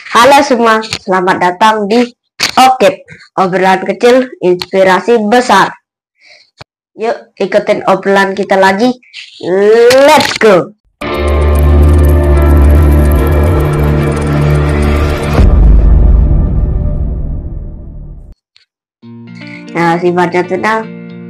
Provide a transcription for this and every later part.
Halo semua, selamat datang di Okip, obrolan kecil inspirasi besar. Yuk ikutin obrolan kita lagi. Let's go. Nah, sifatnya tuh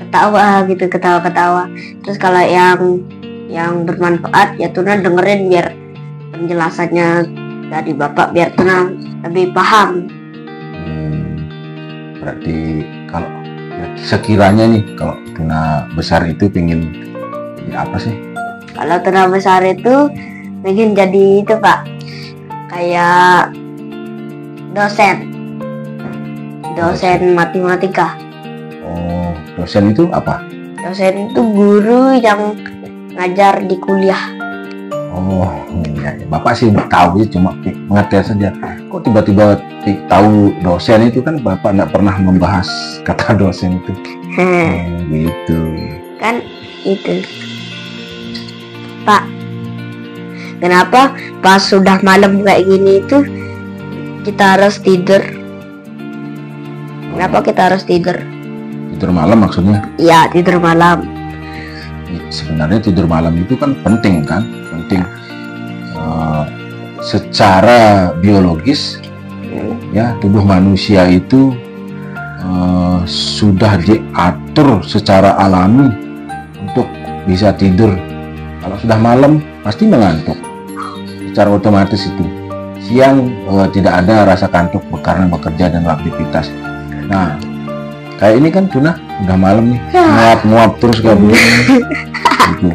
ketawa gitu, ketawa-ketawa. Terus kalau yang bermanfaat ya Tuna dengerin biar penjelasannya dari Bapak biar Tuna lebih paham. Berarti kalau ya, sekiranya nih kalau Tuna besar itu pengen jadi apa sih? Kalau Tuna besar itu pengen jadi itu Pak, kayak dosen matematika. Oh, dosen itu apa? Dosen itu guru yang ngajar di kuliah. Oh, ya, Bapak sih tahu ya, cuma mengerti saja. Kok tiba-tiba tahu dosen itu, kan Bapak nggak pernah membahas kata dosen itu. Gitu. Kan itu. Pak, kenapa pas sudah malam kayak gini itu kita harus tidur? Kenapa kita harus tidur? Tidur malam maksudnya? Iya, tidur malam. Sebenarnya tidur malam itu kan penting kan? Penting secara biologis ya, tubuh manusia itu sudah diatur secara alami untuk bisa tidur. Kalau sudah malam pasti mengantuk secara otomatis itu. Siang tidak ada rasa kantuk karena bekerja dan beraktivitas. Nah, kayak ini kan Tuna udah malam nih, nguap-nguap terus kayak begini gitu.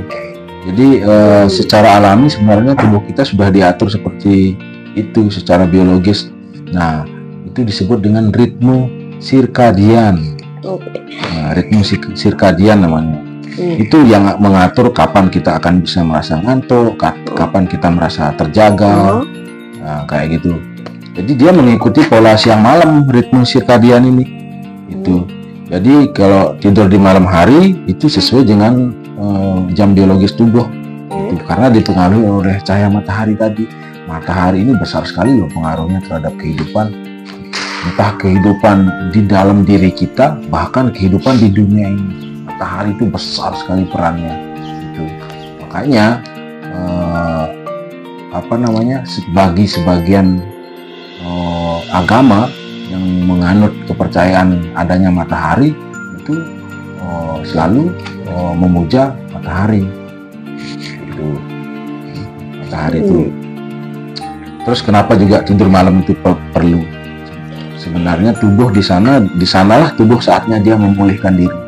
Jadi secara alami sebenarnya tubuh kita sudah diatur seperti itu secara biologis. Nah, itu disebut dengan ritme sirkadian. Nah, ritme sirkadian namanya. Itu yang mengatur kapan kita akan bisa merasa ngantuk, kapan kita merasa terjaga. Nah, kayak gitu. Jadi dia mengikuti pola siang malam, ritme sirkadian ini. Itu. Jadi kalau tidur di malam hari itu sesuai dengan jam biologis tubuh. Itu karena dipengaruhi oleh cahaya matahari tadi. Matahari ini besar sekali loh pengaruhnya terhadap kehidupan. Entah kehidupan di dalam diri kita, bahkan kehidupan di dunia ini. Matahari itu besar sekali perannya. Itu. Makanya bagi sebagian agama yang menganut kepercayaan adanya matahari itu selalu memuja matahari. Itu matahari itu. Terus kenapa juga tidur malam itu perlu? Sebenarnya tubuh disanalah tubuh saatnya dia memulihkan diri.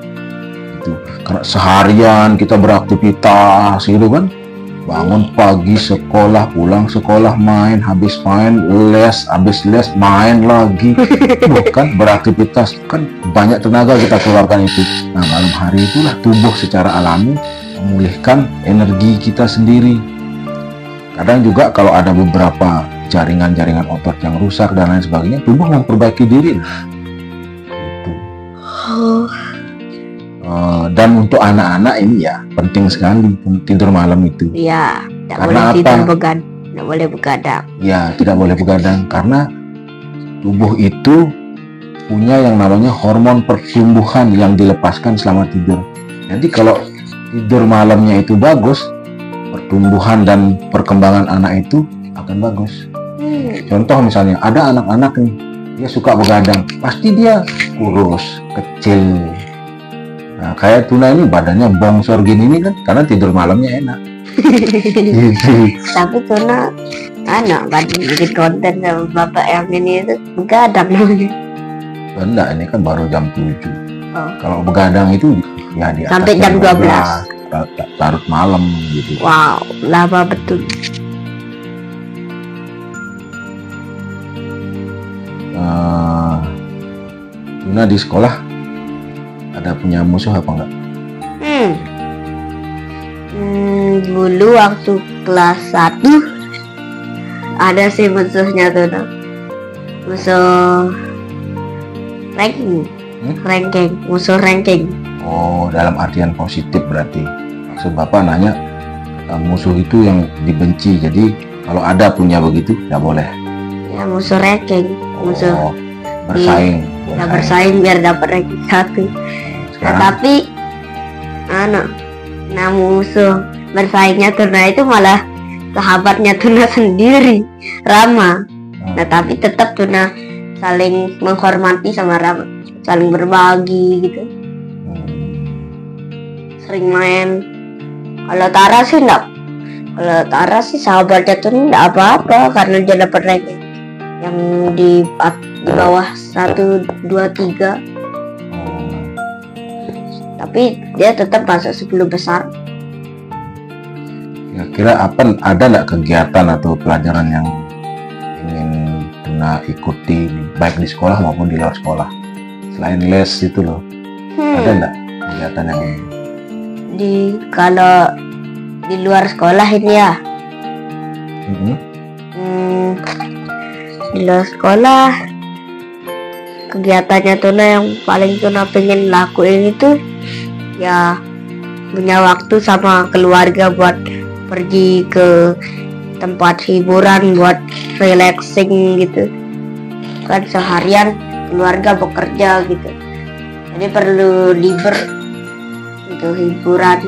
Itu karena seharian kita beraktivitas gitu kan. Bangun pagi sekolah, pulang sekolah, main, habis main, les, habis les, main lagi. Bukan beraktivitas, kan banyak tenaga kita keluarkan itu. Nah, malam hari itulah tubuh secara alami memulihkan energi kita sendiri. Kadang juga kalau ada beberapa jaringan-jaringan otot yang rusak dan lain sebagainya, tubuh memperbaiki diri. Gitu. Dan untuk anak-anak ini ya penting sekali tidur malam itu. Iya, tidak karena boleh tidur tidak boleh begadang. Ya, tidak boleh begadang karena tubuh itu punya yang namanya hormon pertumbuhan yang dilepaskan selama tidur. Jadi kalau tidur malamnya itu bagus, pertumbuhan dan perkembangan anak itu akan bagus. Contoh misalnya ada anak-anak nih, dia suka begadang, pasti dia kurus, kecil. Nah, kayak Tuna ini badannya bongsor gini nih kan karena tidur malamnya enak. Gitu. Tapi Tuna bikin konten sama Bapak yang ini itu begadang namanya. Enggak, ini kan baru jam 7. Kalau begadang itu ya di atas sampai jam 12. Larut malam gitu. Wow, lama betul. Tuna di sekolah ada punya musuh apa enggak? Dulu waktu kelas 1 ada sih musuhnya tuh, musuh musuh ranking. Oh, dalam artian positif berarti. Maksud Bapak nanya musuh itu yang dibenci. Jadi kalau ada punya begitu, nggak boleh. Ya musuh ranking, musuh Oh, bersaing. ya bersaing biar dapat ranking 1. Nah, Sekarang tapi nah musuh bersaingnya Tuna itu malah sahabatnya Tuna sendiri, Rama. Nah tapi tetap Tuna saling menghormati sama Rama, saling berbagi gitu, sering main. Kalau Tara sih enggak, kalau Tara sih sahabatnya tuh enggak apa-apa karena dia dapat ranking yang di bawah 1, 2, 3. Tapi dia tetap masuk 10 besar. kira-kira ada nggak kegiatan atau pelajaran yang ingin Tuna ikuti baik di sekolah maupun di luar sekolah selain les itu loh? Ada nggak kegiatan yang Kalau di luar sekolah ini ya, di luar sekolah kegiatannya Tuna yang paling Tuna pengen lakuin itu ya punya waktu sama keluarga buat pergi ke tempat hiburan buat relaxing gitu kan, seharian keluarga bekerja gitu, jadi perlu libur gitu, hiburan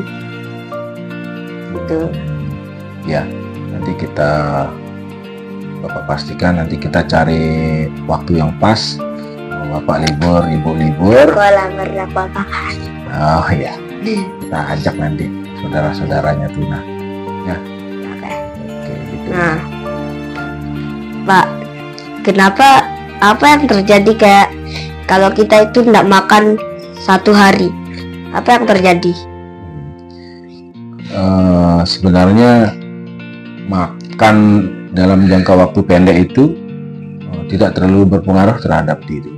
gitu ya. Nanti Bapak pastikan nanti kita cari waktu yang pas. Bapak libur, Ibu libur. sekolah berapa kakak. Oh ya, kita ajak nanti saudara-saudaranya Tuna. Ya. Oke, gitu. Nah, Pak, kenapa, apa yang terjadi kayak kalau kita itu tidak makan 1 hari? Apa yang terjadi? Sebenarnya makan dalam jangka waktu pendek itu tidak terlalu berpengaruh terhadap diri.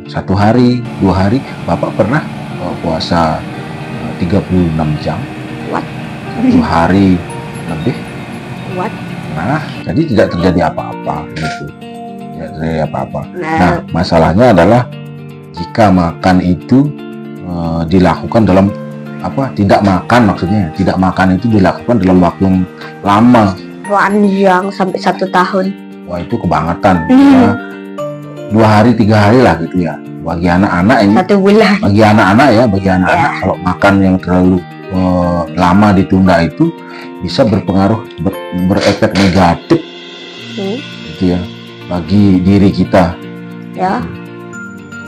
1 hari, 2 hari, Bapak pernah puasa 36 jam. What? 1 hari lebih. What? Nah, jadi tidak terjadi apa-apa gitu. Tidak terjadi apa-apa. Nah, Nah, masalahnya adalah jika makan itu dilakukan dalam tidak makan, maksudnya tidak makan itu dilakukan dalam waktu yang lama. panjang sampai 1 tahun. Wah, itu kebangetan. Ya, 2 hari 3 hari lah gitu ya. Bagi anak-anak ini, 1 bulan. bagi anak-anak kalau makan yang terlalu lama ditunda itu bisa berpengaruh, berefek negatif gitu ya bagi diri kita. Ya.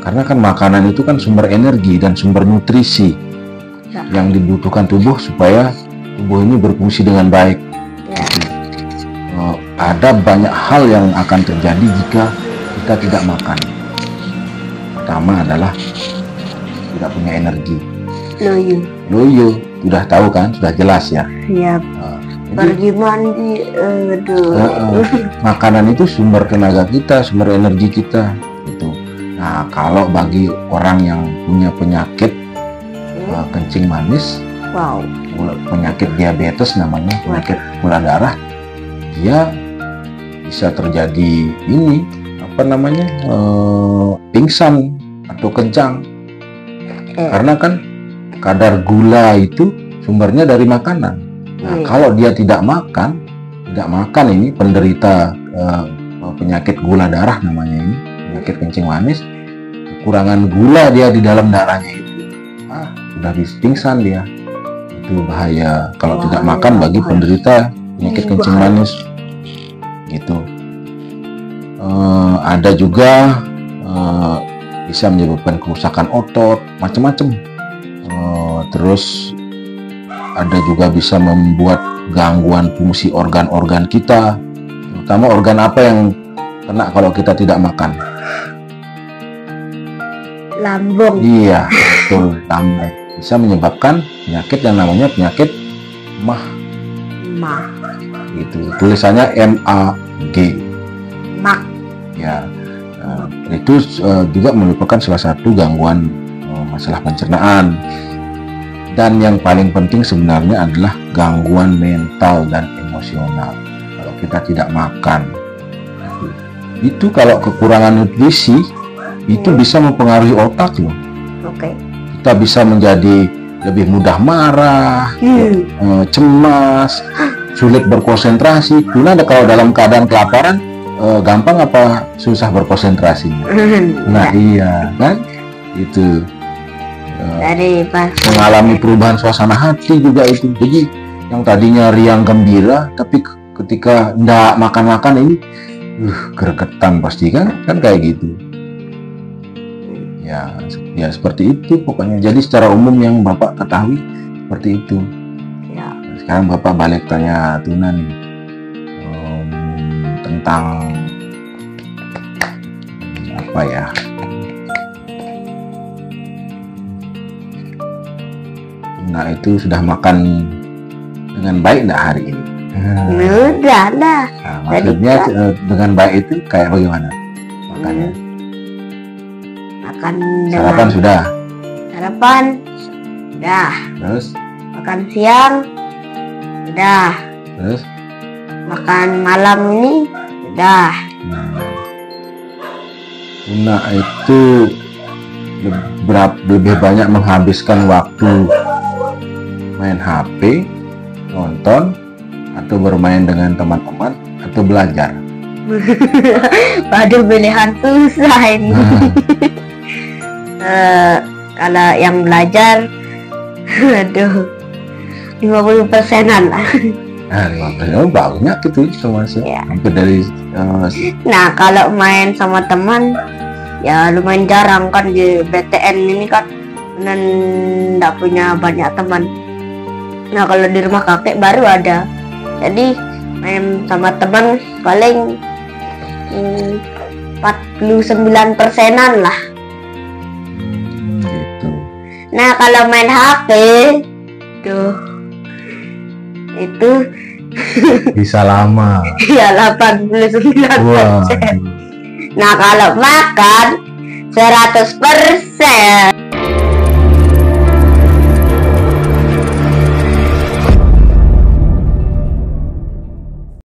Karena kan makanan itu kan sumber energi dan sumber nutrisi yang dibutuhkan tubuh supaya tubuh ini berfungsi dengan baik. Ya. Ada banyak hal yang akan terjadi jika kita tidak makan. Pertama adalah tidak punya energi. Loyo, sudah tahu kan, sudah jelas ya. Ya. Pergi mandi, makanan itu sumber tenaga kita, sumber energi kita. Gitu. Nah, kalau bagi orang yang punya penyakit kencing manis, penyakit diabetes namanya, penyakit gula darah, dia bisa terjadi pingsan atau kejang. Karena kan kadar gula itu sumbernya dari makanan. Nah, kalau dia tidak makan ini penderita penyakit gula darah namanya ini, penyakit kencing manis, kekurangan gula dia di dalam darahnya itu, sudah pingsan dia. Itu bahaya kalau tidak makan bagi penderita penyakit kencing manis. Gitu. Ada juga bisa menyebabkan kerusakan otot, macam-macam. Terus ada juga bisa membuat gangguan fungsi organ-organ kita, terutama organ apa yang kena kalau kita tidak makan? Lambung. Iya, betul, lambung. Bisa menyebabkan penyakit yang namanya penyakit MAG. Gitu. Tulisannya MAG. MAG. Ya, itu juga merupakan salah satu gangguan masalah pencernaan. Dan yang paling penting sebenarnya adalah gangguan mental dan emosional. Kalau kita tidak makan, itu kalau kekurangan nutrisi, itu bisa mempengaruhi otak loh. Kita bisa menjadi lebih mudah marah, cemas, sulit berkonsentrasi. Kalau dalam keadaan kelaparan, gampang apa susah berkonsentrasinya? Nah iya kan, itu dari pas mengalami perubahan suasana hati juga itu. Jadi yang tadinya riang gembira, tapi ketika ndak makan-makan ini, gregetan pasti kan kayak gitu. Ya seperti itu pokoknya. Jadi secara umum yang Bapak ketahui seperti itu. ya. Sekarang Bapak balik tanya Tuna nih, tentang apa ya? Tuna itu sudah makan dengan baik enggak hari ini? Udah dah. Nah, maksudnya dengan baik itu kayak bagaimana makannya? Makan Sarapan sudah, sarapan udah, terus makan siang udah, terus makan malam ini udah. Tuna itu lebih banyak menghabiskan waktu main HP, nonton, atau bermain dengan teman-teman, atau belajar. Waduh, pilihan susah ini. Kalau yang belajar, aduh, 50%-an lah. Nah, 50% banyak gitu termasuk. Ya. Hampir dari Nah, kalau main sama teman, ya lumayan jarang kan di BTN ini kan, dan nggak punya banyak teman. Nah, kalau di rumah kakek baru ada. Jadi main sama teman paling 49%-an lah. gitu. Nah, kalau main HP, tuh itu Bisa lama. ya 89%. Wah. Nah, kalau makan 100%.